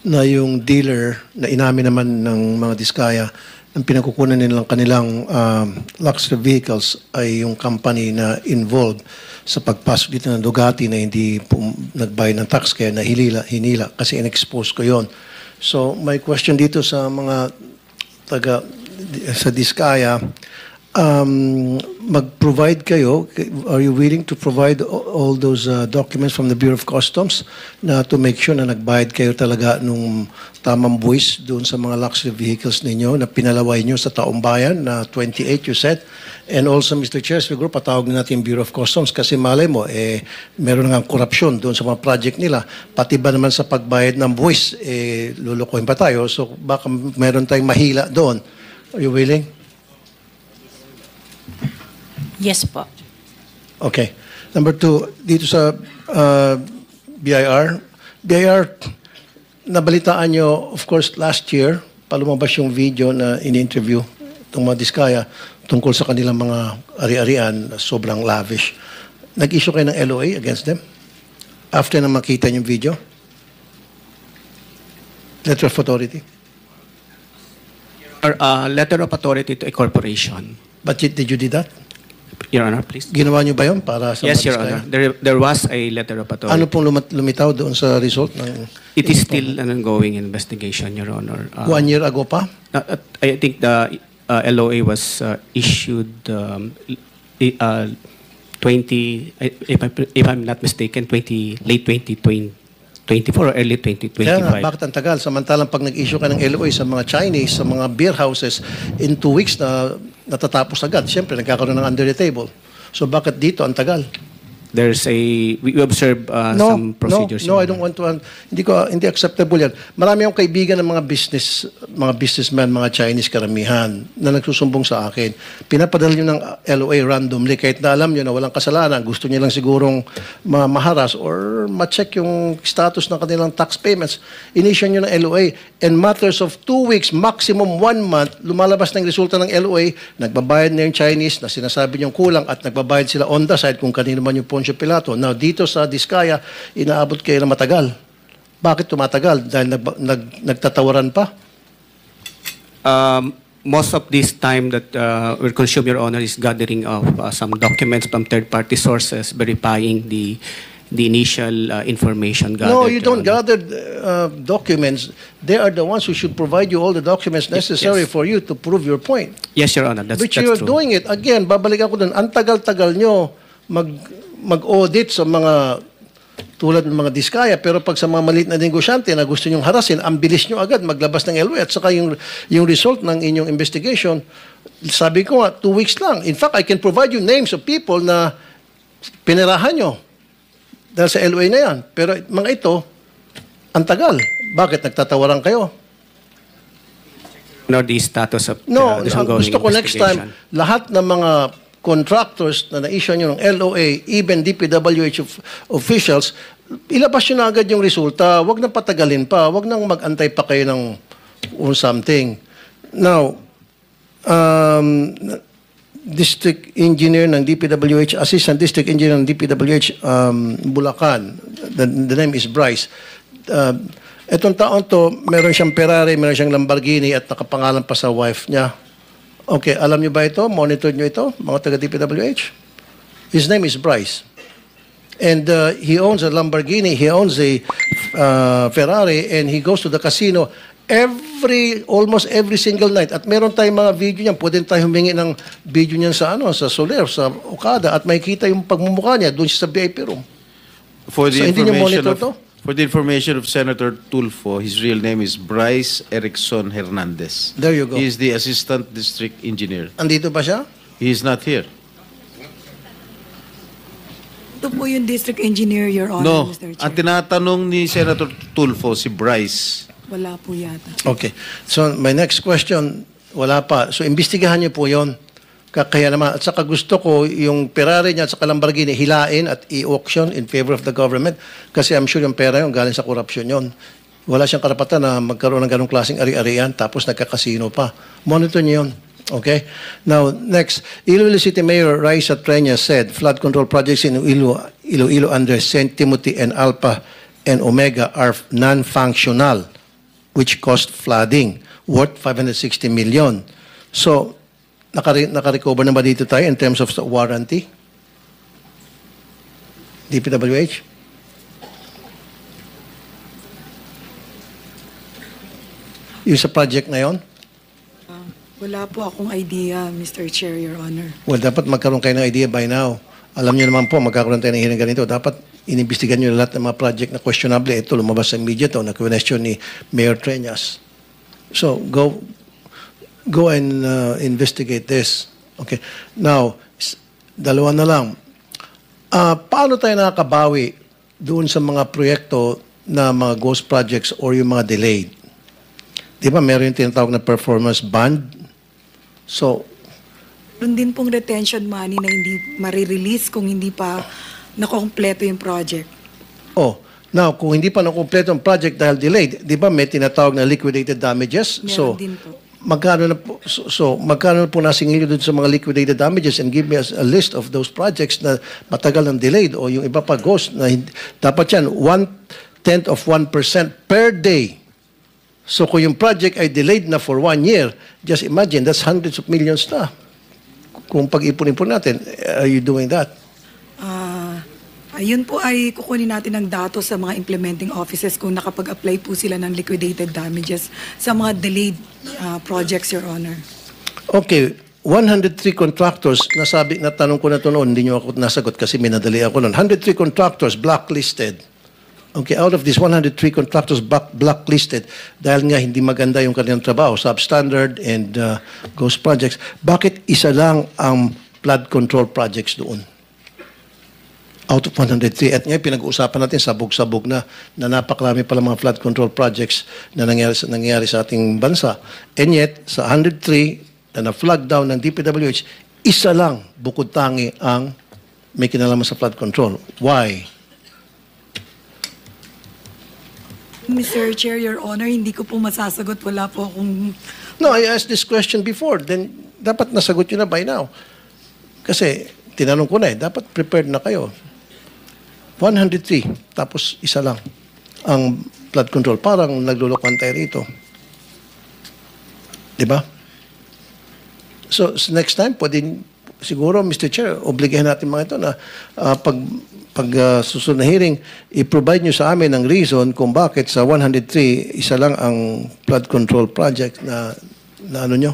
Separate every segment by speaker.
Speaker 1: na yung dealer na inamin naman ng mga Diskaya, ang pinagkukunan nilang kanilang luxury vehicles ay yung company na involved sa pagpasok dito ng Ducati na hindi nagbayad ng tax kaya hinila kasi in-expose ko yon. So my question dito sa mga sa Diskaya, mag-provide kayo, are you willing to provide all those documents from the Bureau of Customs na to make sure na nagbayad kayo talaga nung tamang buwis doon sa mga luxury vehicles ninyo na pinalaway nyo sa taong bayan na 28 you said? And also, Mr. Chair, siguro patawag na natin yung Bureau of Customs kasi malay mo, meron nga korupsyon doon sa mga project nila. Pati ba naman sa pagbayad ng buwis, lulukoyin pa tayo. So baka meron tayong mahila doon. Are you willing?
Speaker 2: Yes po.
Speaker 1: Okay. Number 2, dito sa BIR. BIR, nabalitaan nyo, of course, last year, palumabas yung video na in-interview itong mga Diskaya tungkol sa kanilang mga ari-arian na sobrang lavish. Nag-issue kayo ng LOA against them? After na makita yung video? Letter of authority?
Speaker 3: Letter of authority to a corporation.
Speaker 1: But did you do that?
Speaker 3: Your Honor, please.
Speaker 1: Ginawa nyo ba yun para sa
Speaker 3: Yes,
Speaker 1: mga
Speaker 3: Your
Speaker 1: Diskaya?
Speaker 3: Honor. There was a letter of authority.
Speaker 1: Ano pong lumitaw doon sa result ng...
Speaker 3: It is still an ongoing investigation, Your Honor.
Speaker 1: 1 year ago pa?
Speaker 3: I think the LOA was issued 20, if I'm not mistaken, late 2024 or early 2025.
Speaker 1: Kaya nga, bakit ang tagal? Samantalang pag nag-issue ka ng LOA sa mga Chinese, sa mga beer houses, in 2 weeks na natatapos agad. Siyempre, nagkakaroon ng under the table. So bakit dito ang tagal?
Speaker 3: We observe some procedures.
Speaker 1: No, I don't want to. Hindi acceptable yan. Marami akong kaibigan ng mga businessmen, mga Chinese karamihan na nagsusumbong sa akin. Pinapadala nyo ng LOA randomly kahit na alam nyo na walang kasalanan. Gusto nyo lang sigurong maharas or ma-check yung status ng kanilang tax payments. Inissue nyo ng LOA. In matters of 2 weeks, maximum 1 month, lumalabas ng resulta ng LOA, nagbabayad na yung Chinese na sinasabi nyong kulang at nagbabayad sila on the side kung kanino man yung Poncio Pilato. Now, dito sa Diskaya, inaabot kayo na matagal. Bakit tumatagal? Dahil nagtatawaran pa?
Speaker 3: Most of this time that we're consumed, Your Honor, is gathering of some documents from third-party sources verifying the initial information gathered.
Speaker 1: No, you don't gather documents. They are the ones who should provide you all the documents necessary for you to prove your point.
Speaker 3: Yes, Your Honor, that's
Speaker 1: Which you're
Speaker 3: true.
Speaker 1: doing it. Again, babalik ako dun. Ang tagal-tagal nyo mag-audit sa mga tulad ng mga Diskaya, pero pag sa mga maliit na negosyante na gusto nyong harasin, ang bilis nyo agad maglabas ng LOA at saka yung result ng inyong investigation, sabi ko nga, 2 weeks lang. In fact, I can provide you names of people na pinirahan nyo dahil sa LOA na yan. Pero mga ito, ang tagal. Bakit nagtatawaran kayo?
Speaker 3: No, the status of
Speaker 1: No,
Speaker 3: this ongoing
Speaker 1: gusto ko next
Speaker 3: investigation.
Speaker 1: time, lahat ng mga contractors na na-issue nyo ng LOA, even DPWH officials, ilabas nyo na agad yung resulta. Huwag na patagalin pa. Huwag nang mag-antay pa kayo ng something. Now, District Engineer ng DPWH, Assistant District Engineer ng DPWH Bulacan, the name is Bryce. Etong taon to, meron siyang Ferrari, meron siyang Lamborghini at nakapangalan pa sa wife niya. Okay, alam niyo ba ito? Monitor niyo ito, mga taga-DPWH? His name is Bryce. And he owns a Lamborghini, he owns a Ferrari, and he goes to the casino almost every single night. At meron tayong mga video niyan, pwede tayo humingi ng video niyan sa Soler, sa Okada, at makikita yung pagmumukha niya doon sa VIP room.
Speaker 4: For the
Speaker 1: So, hindi niyo monitor to?
Speaker 4: For the information of Senator Tulfo, his real name is Bryce Erickson Hernandez.
Speaker 1: There you go.
Speaker 4: He is the Assistant District Engineer.
Speaker 1: Andito ba siya?
Speaker 4: He is not here.
Speaker 5: Ito po yung District Engineer, Your Honor,
Speaker 4: No,
Speaker 5: Mr. Chair.
Speaker 4: ang tinatanong ni Senator Tulfo, si Bryce.
Speaker 5: Wala po yata.
Speaker 1: Okay. So, my next question, wala pa. So, imbestigahan niyo po yon. Kaya naman, at saka gusto ko yung Ferrari niya at saka Lamborghini hilain at i-auction in favor of the government kasi I'm sure yung pera yun galing sa korupsyon yun. Wala siyang karapatan na magkaroon ng ganong klaseng ari-arian tapos nagkakasino pa. Monitor niyo yun. Okay? Now, next. Iloilo City Mayor Raisa Treña said flood control projects in Iloilo under St. Timothy and Alpha and Omega are non-functional. which caused flooding worth 560 million. So, naka-recover na ba dito tayo in terms of warranty? DPWH? Yung sa project na yon?
Speaker 5: Wala po akong idea, Mr. Chair, Your Honor.
Speaker 1: Well, dapat magkaroon kayo ng idea by now. Alam niyo naman po, magkakaroon tayo ng hearing ganito. Dapat inimbestigan niyo lahat ng mga project na questionable. Ito, lumabas sa media to, na question ni Mayor Treñas. So, go and investigate this. Okay. Now, dalawa na lang. Paano tayo nakakabawi doon sa mga proyekto na mga ghost projects or yung mga delayed? Di ba, meron yung tinatawag na performance bond? So,
Speaker 5: Meron din pong retention money na hindi marirelease kung hindi pa nakompleto yung project.
Speaker 1: now, kung hindi pa nakumpleto ang project dahil delayed, di ba may tinatawag na liquidated damages?
Speaker 5: Meron din po.
Speaker 1: Magkano na po nasingil doon sa mga liquidated damages, and give me a list of those projects na matagal ng delayed o yung iba pa ghost na dapat yan 1/10 of 1% per day. So kung yung project ay delayed na for 1 year, just imagine, that's hundreds of millions na. Kung pag-ipon-ipon natin, are you doing that?
Speaker 5: Ayun po ay kukunin natin ng datos sa mga implementing offices kung nakapag-apply po sila ng liquidated damages sa mga delayed projects, Your Honor.
Speaker 1: Okay, 103 contractors, natanong ko na ito noon, hindi nyo ako nasagot kasi minadali ako noon. 103 contractors blacklisted. Okay, out of these 103 contractors blacklisted, dahil nga hindi maganda yung kanilang trabaho, substandard and ghost projects, bakit isa lang ang flood control projects doon? Out of 103. At ngayon, pinag-uusapan natin sabog-sabog na napakarami pala mga flood control projects na nangyari sa ating bansa. And yet, sa 103 na na-flag down ng DPWH, isa lang bukod tangi ang may kinalaman sa flood control. Why?
Speaker 5: Mr. Chair, Your Honor, hindi ko po masasagot. Wala po akong...
Speaker 1: No, I asked this question before. Then, dapat nasagot yun na by now. Kasi, tinanong ko na dapat prepared na kayo. 103, tapos isa lang ang flood control. Parang naglulukan tayo rito. Diba? So, next time, siguro, Mr. Chair, obligahan natin mga ito na pag susunod na hearing, i-provide nyo sa amin ng reason kung bakit sa 103, isa lang ang flood control project na ano nyo,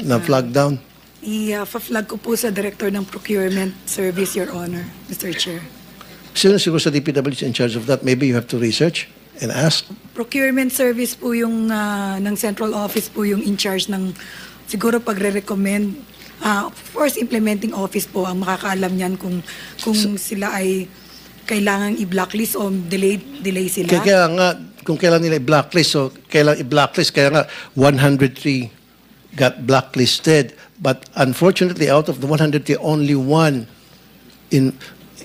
Speaker 1: na flag down.
Speaker 5: I-flag ko po sa Director ng Procurement Service, Your Honor, Mr. Chair.
Speaker 1: Sino siguro sa DPWH in charge of that? Maybe you have to research and ask.
Speaker 5: Procurement Service po yung ng Central Office po yung in charge ng siguro pagre-recommend. Of course, implementing office po ang makakaalam niyan kung sila ay kailangang i-blacklist o delay sila.
Speaker 1: Kaya nga, kung kailan nila i-blacklist, so kailan i-blacklist, kaya nga 103 got blacklisted. But unfortunately, out of the 103, only one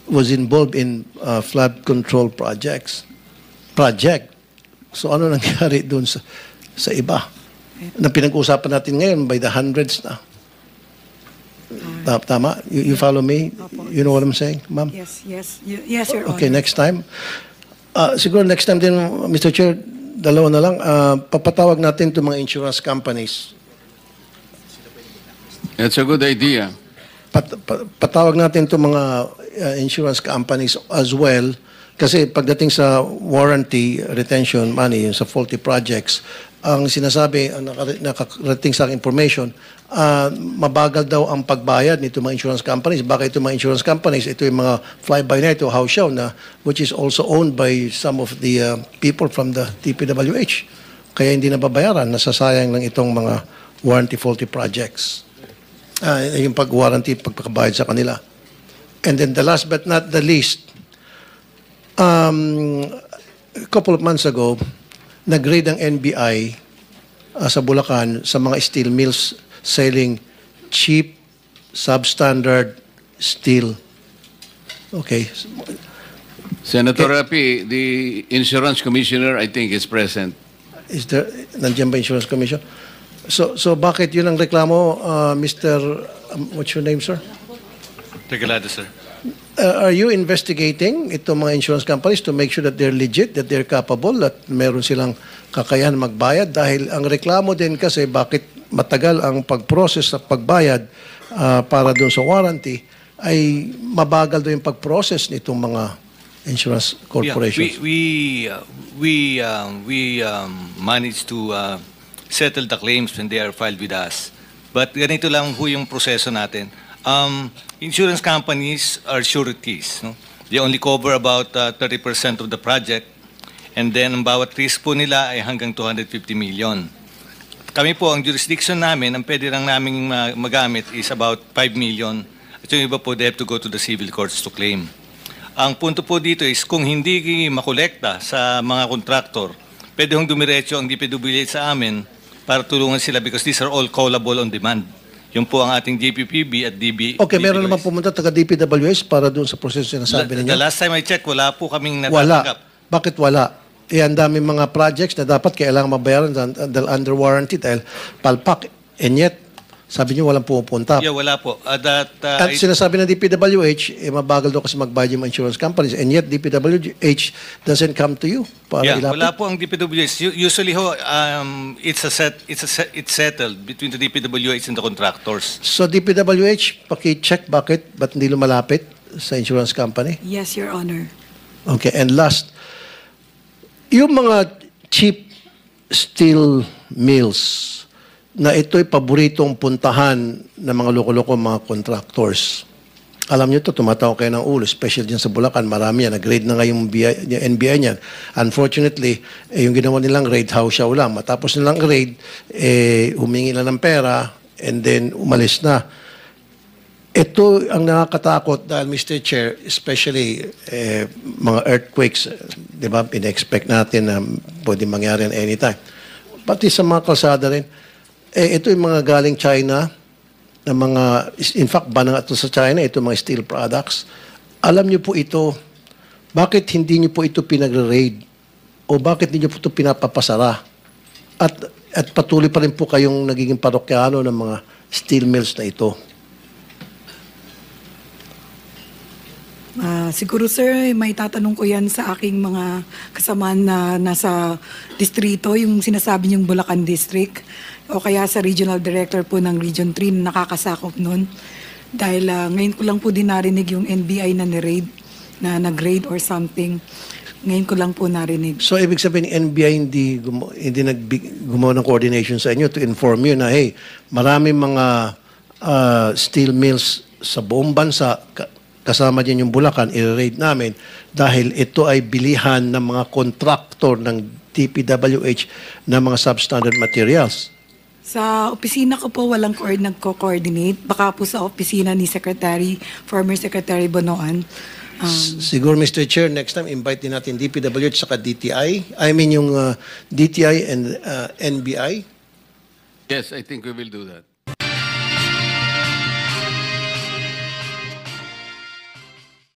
Speaker 1: was involved in flood control project. So ano nangyari doon sa iba? Na pinag-uusapan natin ngayon by the hundreds na. Tama? You follow me? You know what I'm saying, ma'am?
Speaker 5: Yes, Your Honor.
Speaker 1: Okay, next time. Siguro next time din, Mr. Chair, dalawa na lang. Papatawag natin itong mga insurance companies.
Speaker 2: That's a good idea.
Speaker 1: Patawag natin itong mga insurance companies as well. Kasi pagdating sa warranty, retention money, yung sa faulty projects, ang sinasabi, ang nakarating sa aking information, mabagal daw ang pagbayad nito mga insurance companies. Baka ito mga insurance companies, ito yung mga fly-by-night o house show na which is also owned by some of the people from the DPWH. Kaya hindi nababayaran, nasasayang lang itong mga warranty faulty projects. Yung pag-warranty, pagpakabayad sa kanila. And then the last but not the least, a couple of months ago, nag-raid ang NBI sa Bulacan sa mga steel mills selling cheap, substandard steel. Okay.
Speaker 2: Senator Rapi, the insurance commissioner, I think, is present.
Speaker 1: Nandiyan ba Insurance Commission? So bakit yun ang reklamo, Mr. What's your name, sir?
Speaker 6: Regalado, sir.
Speaker 1: Are you investigating itong mga insurance companies to make sure that they're legit, that they're capable, that meron silang kakayahan magbayad? Dahil ang reklamo din kasi bakit matagal ang pag-process at pagbayad para doon sa warranty ay mabagal doon yung pag-process nitong mga insurance corporations.
Speaker 6: Yeah, we managed to settle the claims when they are filed with us. But ganito lang po yung proseso natin. Insurance companies are sureties. No? They only cover about 30% of the project. And then ang bawat risk po nila ay hanggang 250 million. Kami po, ang jurisdiction namin, ang pwede lang namin magamit is about 5 million. At yung iba po, they have to go to the civil courts to claim. Ang punto po dito is kung hindi makolekta sa mga kontraktor, pwede hong dumiretso ang DPWH sa amin para tulungan sila because these are all callable on demand. Yun po ang ating DPPB at
Speaker 1: Okay, meron naman pumunta taga DPWH para doon sa proseso na sabi ninyo?
Speaker 6: The last time I checked, wala po kaming
Speaker 1: Wala.
Speaker 6: natatanggap.
Speaker 1: Bakit wala? Ang dami mga projects na dapat kailangan mabayaran dahil under warranty, dahil palpak. And yet, sabi niyo walang pumupunta.
Speaker 6: Yeah, wala po.
Speaker 1: At sinasabi ng DPWH, mabagal daw kasi magbayad yung mga insurance companies. And yet, DPWH doesn't come to you para
Speaker 6: yeah,
Speaker 1: ilapit.
Speaker 6: wala po ang DPWH. Usually ho, it's settled between the DPWH and the contractors.
Speaker 1: So, DPWH, paki-check ba't hindi lumalapit sa insurance company?
Speaker 5: Yes, Your Honor.
Speaker 1: Okay, and last, yung mga cheap steel mills na ito'y paboritong puntahan ng mga loko-loko mga contractors. Alam niyo to, tumatawa kayo ng ulo, especially dyan sa Bulacan, marami yan, nag-grade na nga yung NBI niyan. Unfortunately, yung ginawa nilang grade, house siya lang. Matapos nilang grade, humingi na ng pera, and then umalis na. Ito ang nakakatakot dahil Mr. Chair, especially mga earthquakes, di ba, in-expect natin na pwede mangyari anytime. Pati sa mga kalsada rin, ito yung mga galing China, na mga, in fact, ba na ito sa China, ito mga steel products. Alam niyo po ito, bakit hindi niyo po ito pinagre-raid? O bakit hindi niyo po ito pinapapasara? At patuloy pa rin po kayong nagiging parokyano ng mga steel mills na ito.
Speaker 5: Siguro sir, may tatanong ko yan sa aking mga kasamaan na nasa distrito, yung sinasabi niyong Bulacan District, o kaya sa Regional Director po ng Region 3 na nakakasakop nun. Dahil ngayon ko lang po din narinig yung NBI na ni-raid, na nag-raid or something. Ngayon ko lang po narinig.
Speaker 1: So, ibig sabihin, NBI hindi gumawa ng coordination sa inyo to inform you na, hey, maraming mga steel mills sa buong bansa, kasama din yung Bulacan, i-raid namin dahil ito ay bilihan ng mga kontraktor ng DPWH ng mga substandard materials.
Speaker 5: Sa opisina ko po, walang nagko-coordinate. Baka po sa opisina ni former Secretary Bonoan.
Speaker 1: Siguro, Mr. Chair, next time, invite din natin DPWH saka DTI. I mean yung DTI and NBI.
Speaker 2: Yes, I think we will do that.